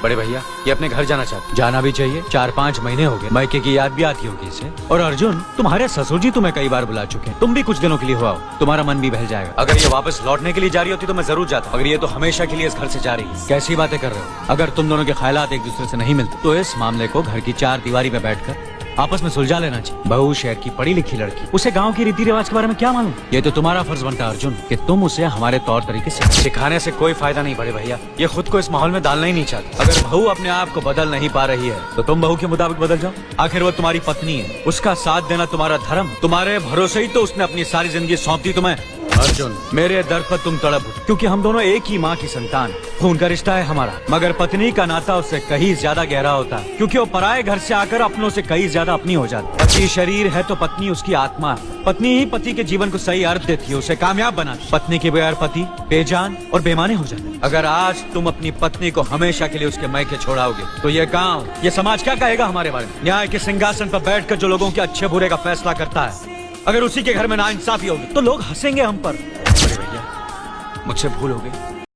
बड़े भैया ये अपने घर जाना चाहते। जाना भी चाहिए, 4-5 महीने हो गए, मायके की याद भी आती होगी इसे। और अर्जुन, तुम्हारे ससुर जी तुम्हें कई बार बुला चुके हैं, तुम भी कुछ दिनों के लिए हो आओ, तुम्हारा मन भी बहल जाएगा। अगर ये वापस लौटने के लिए जा रही होती तो मैं जरूर जाता, अगर ये तो हमेशा के लिए इस घर से जा रही है। कैसी बातें कर रहे हो? अगर तुम दोनों के ख्यालात एक दूसरे से नहीं मिलते तो इस मामले को घर की 4 दीवारी में बैठकर आपस में सुलझा लेना चाहिए। बहू शहर की पढ़ी लिखी लड़की, उसे गांव की रीति रिवाज के बारे में क्या मालूम? ये तो तुम्हारा फर्ज बनता है अर्जुन कि तुम उसे हमारे तौर तरीके से सिखाने से कोई फायदा नहीं बड़े भैया, ये खुद को इस माहौल में डालना ही नहीं चाहती। अगर बहू अपने आप को बदल नहीं पा रही है तो तुम बहू के मुताबिक बदल जाओ। आखिर वो तुम्हारी पत्नी है, उसका साथ देना तुम्हारा धर्म, तुम्हारे भरोसे ही तो उसने अपनी सारी जिंदगी सौंप दी तुम्हें। अर्जुन, मेरे दर पर तुम तड़प उठो, क्योंकि हम दोनों एक ही माँ की संतान, खून का रिश्ता है हमारा। मगर पत्नी का नाता उससे कहीं ज्यादा गहरा होता है, क्योंकि वो पराये घर से आकर अपनों से कहीं ज्यादा अपनी हो जाती है। पति शरीर है तो पत्नी उसकी आत्मा है। पत्नी ही पति के जीवन को सही अर्थ देती है, उसे कामयाब बनाती है। पत्नी के बगैर पति बेजान और बेमाने हो जाते हैं। अगर आज तुम अपनी पत्नी को हमेशा के लिए उसके मायके छोड़ाओगे तो ये गाँव, ये समाज क्या कहेगा हमारे बारे में? न्याय के सिंहासन पर बैठकर जो लोगों के अच्छे बुरे का फैसला करता है, अगर उसी के घर में नाइंसाफी होगी तो लोग हंसेंगे हम पर। बड़े भैया, मुझसे भूल हो गई।